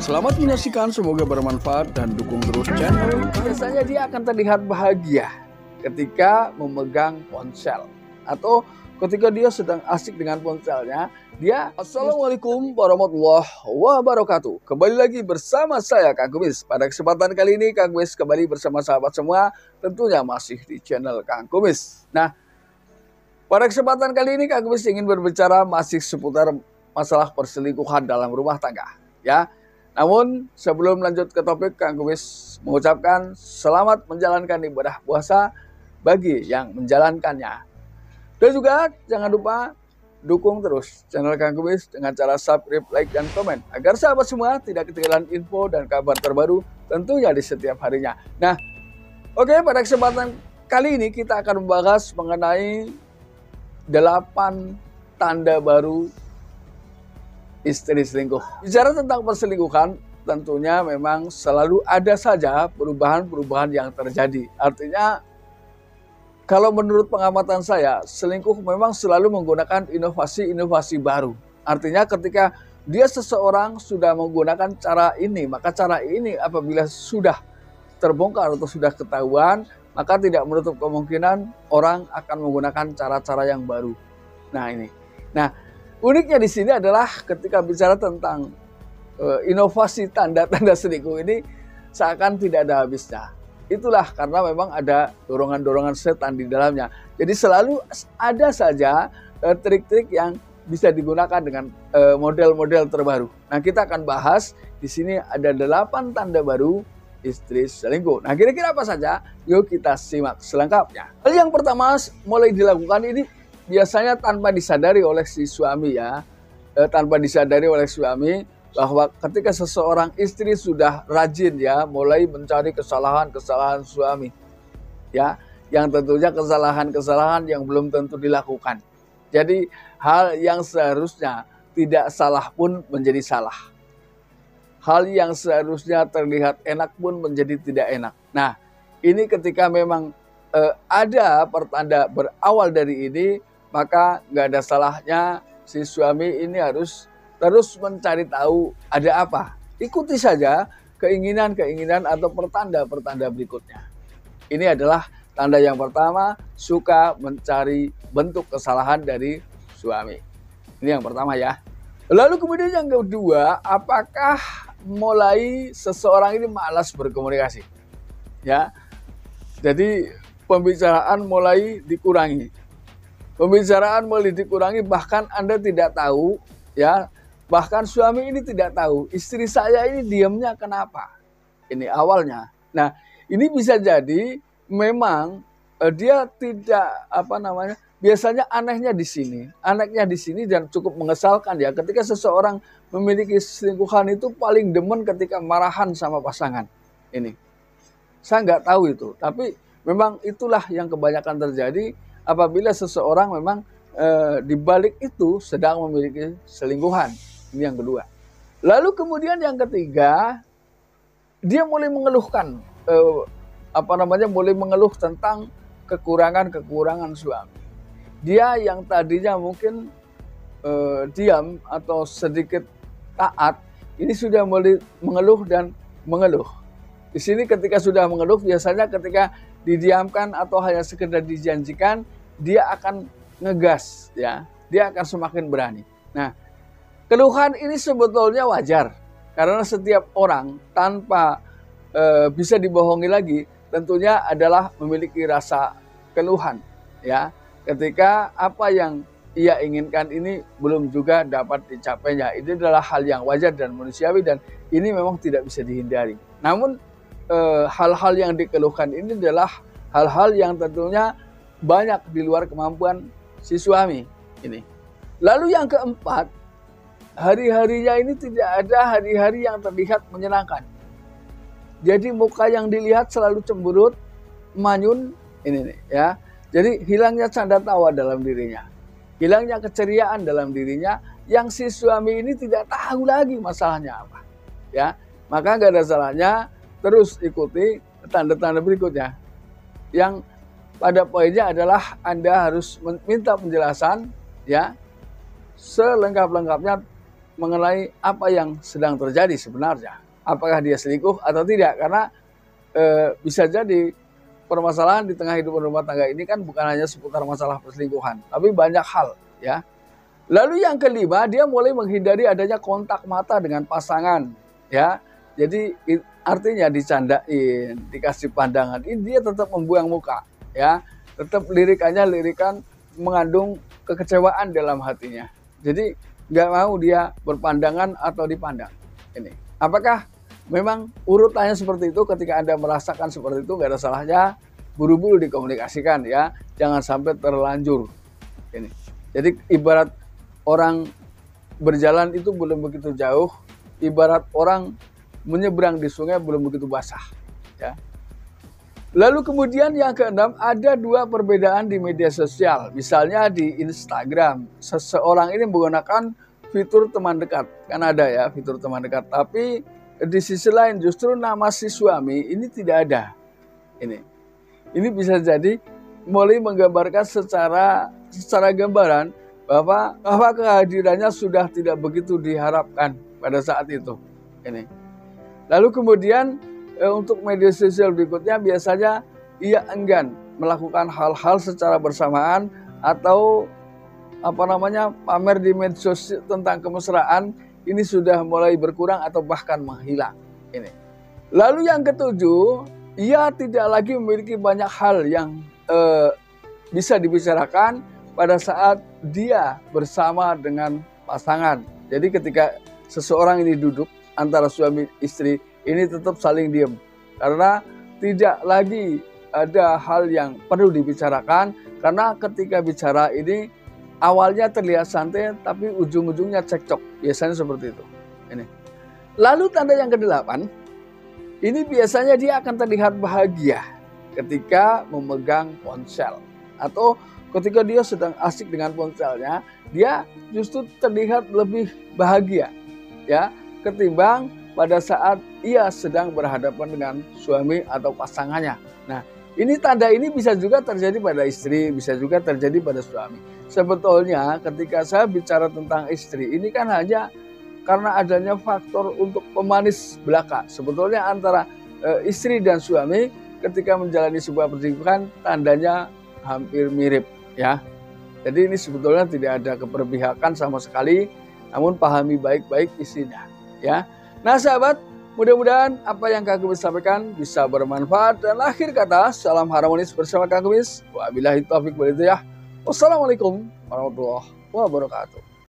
Selamat menyaksikan, semoga bermanfaat dan dukung terus channel. Biasanya dia akan terlihat bahagia ketika memegang ponsel atau ketika dia sedang asik dengan ponselnya. Dia Assalamualaikum warahmatullahi wabarakatuh. Kembali lagi bersama saya Kang Kumis. Pada kesempatan kali ini Kang Kumis kembali bersama sahabat semua, tentunya masih di channel Kang Kumis. Nah, pada kesempatan kali ini Kang Kumis ingin berbicara masih seputar masalah perselingkuhan dalam rumah tangga, ya. Namun sebelum lanjut ke topik, Kang Kumis mengucapkan selamat menjalankan ibadah puasa bagi yang menjalankannya. Dan juga jangan lupa dukung terus channel Kang Kumis dengan cara subscribe, like, dan komen agar sahabat semua tidak ketinggalan info dan kabar terbaru tentunya di setiap harinya. Nah, oke, pada kesempatan kali ini kita akan membahas mengenai 8 tanda baru istri selingkuh. Bicara tentang perselingkuhan, tentunya memang selalu ada saja perubahan-perubahan yang terjadi. Artinya, kalau menurut pengamatan saya, selingkuh memang selalu menggunakan inovasi-inovasi baru. Artinya ketika dia seseorang sudah menggunakan cara ini, maka cara ini apabila sudah terbongkar atau sudah ketahuan, maka tidak menutup kemungkinan orang akan menggunakan cara-cara yang baru. Nah ini. Nah, uniknya di sini adalah ketika bicara tentang inovasi tanda-tanda selingkuh ini seakan tidak ada habisnya. Itulah karena memang ada dorongan-dorongan setan di dalamnya. Jadi selalu ada saja trik-trik yang bisa digunakan dengan model-model terbaru. Nah, kita akan bahas di sini ada 8 tanda baru istri selingkuh. Nah, kira-kira apa saja? Yuk kita simak selengkapnya. Hal yang pertama mulai dilakukan ini biasanya tanpa disadari oleh si suami, ya. Tanpa disadari oleh suami bahwa ketika seseorang istri sudah rajin, ya, mulai mencari kesalahan-kesalahan suami, ya, yang tentunya kesalahan-kesalahan yang belum tentu dilakukan. Jadi hal yang seharusnya tidak salah pun menjadi salah. Hal yang seharusnya terlihat enak pun menjadi tidak enak. Nah, ini ketika memang ada pertanda berawal dari ini, maka nggak ada salahnya si suami ini harus terus mencari tahu ada apa. Ikuti saja keinginan-keinginan atau pertanda-pertanda berikutnya. Ini adalah tanda yang pertama, suka mencari bentuk kesalahan dari suami. Ini yang pertama, ya. Lalu kemudian yang kedua, apakah mulai seseorang ini malas berkomunikasi? Ya. Jadi pembicaraan mulai dikurangi. Pembicaraan mulai dikurangi, bahkan Anda tidak tahu, ya, bahkan suami ini tidak tahu istri saya ini diamnya kenapa. Ini awalnya. Nah, ini bisa jadi memang dia tidak biasanya anehnya di sini. Anehnya di sini dan cukup mengesalkan, ya, ketika seseorang memiliki selingkuhan itu paling demen ketika marahan sama pasangan. Ini. Saya nggak tahu itu, tapi memang itulah yang kebanyakan terjadi apabila seseorang memang di balik itu sedang memiliki selingkuhan. Ini yang kedua. Lalu kemudian yang ketiga, dia mulai mengeluhkan mulai mengeluh tentang kekurangan-kekurangan suami. Dia yang tadinya mungkin diam atau sedikit taat, ini sudah mulai mengeluh dan mengeluh. Di sini ketika sudah mengeluh, biasanya ketika didiamkan atau hanya sekedar dijanjikan, dia akan ngegas, ya. Dia akan semakin berani. Nah, keluhan ini sebetulnya wajar karena setiap orang tanpa bisa dibohongi lagi tentunya adalah memiliki rasa keluhan, ya. Ketika apa yang ia inginkan ini belum juga dapat dicapainya. Ini adalah hal yang wajar dan manusiawi dan ini memang tidak bisa dihindari. Namun hal-hal yang dikeluhkan ini adalah hal-hal yang tentunya banyak di luar kemampuan si suami ini. Lalu yang keempat, hari-harinya ini tidak ada hari-hari yang terlihat menyenangkan. Jadi muka yang dilihat selalu cemberut, manyun, ini nih, ya. Jadi hilangnya canda tawa dalam dirinya. Hilangnya keceriaan dalam dirinya yang si suami ini tidak tahu lagi masalahnya apa. Ya, maka nggak ada salahnya terus ikuti tanda-tanda berikutnya. Yang pada poinnya adalah Anda harus minta penjelasan, ya, selengkap-lengkapnya mengenai apa yang sedang terjadi sebenarnya. Apakah dia selingkuh atau tidak? Karena bisa jadi permasalahan di tengah hidup rumah tangga ini kan bukan hanya seputar masalah perselingkuhan, tapi banyak hal ya. Lalu yang kelima, dia mulai menghindari adanya kontak mata dengan pasangan ya. Jadi artinya dicandain, dikasih pandangan, ini dia tetap membuang muka ya. Tetap lirikan mengandung kekecewaan dalam hatinya. Jadi nggak mau dia berpandangan atau dipandang. Ini apakah memang urutannya seperti itu? Ketika Anda merasakan seperti itu, nggak ada salahnya buru-buru dikomunikasikan ya, jangan sampai terlanjur. Ini jadi ibarat orang berjalan itu belum begitu jauh, ibarat orang menyeberang di sungai belum begitu basah ya. Lalu kemudian yang keenam, ada dua perbedaan di media sosial. Misalnya di Instagram, seseorang ini menggunakan fitur teman dekat. Kan ada ya fitur teman dekat. Tapi di sisi lain justru nama si suami ini tidak ada. Ini bisa jadi mulai menggambarkan secara gambaran bahwa kehadirannya sudah tidak begitu diharapkan pada saat itu. Lalu kemudian untuk media sosial berikutnya biasanya ia enggan melakukan hal-hal secara bersamaan atau pamer di medsos tentang kemesraan ini sudah mulai berkurang atau bahkan menghilang. Lalu yang ketujuh, ia tidak lagi memiliki banyak hal yang bisa dibicarakan pada saat dia bersama dengan pasangan. Jadi ketika seseorang ini duduk antara suami istri, ini tetap saling diam. Karena tidak lagi ada hal yang perlu dibicarakan. Karena ketika bicara ini awalnya terlihat santai tapi ujung-ujungnya cekcok. Biasanya seperti itu. Lalu tanda yang kedelapan, ini biasanya dia akan terlihat bahagia ketika memegang ponsel. Atau ketika dia sedang asik dengan ponselnya, dia justru terlihat lebih bahagia ya ketimbang pada saat ia sedang berhadapan dengan suami atau pasangannya. Nah, ini tanda ini bisa juga terjadi pada istri, bisa juga terjadi pada suami. Sebetulnya ketika saya bicara tentang istri, ini kan hanya karena adanya faktor untuk pemanis belaka. Sebetulnya antara istri dan suami ketika menjalani sebuah perselingkuhan, tandanya hampir mirip ya. Jadi ini sebetulnya tidak ada keberpihakan sama sekali, namun pahami baik-baik isinya ya. Nah sahabat, mudah-mudahan apa yang Kang Kumis sampaikan bisa bermanfaat. Dan akhir kata, salam harmonis bersama Kang Kumis. Wabillahi taufiq wal hidayah. Wassalamualaikum warahmatullahi wabarakatuh.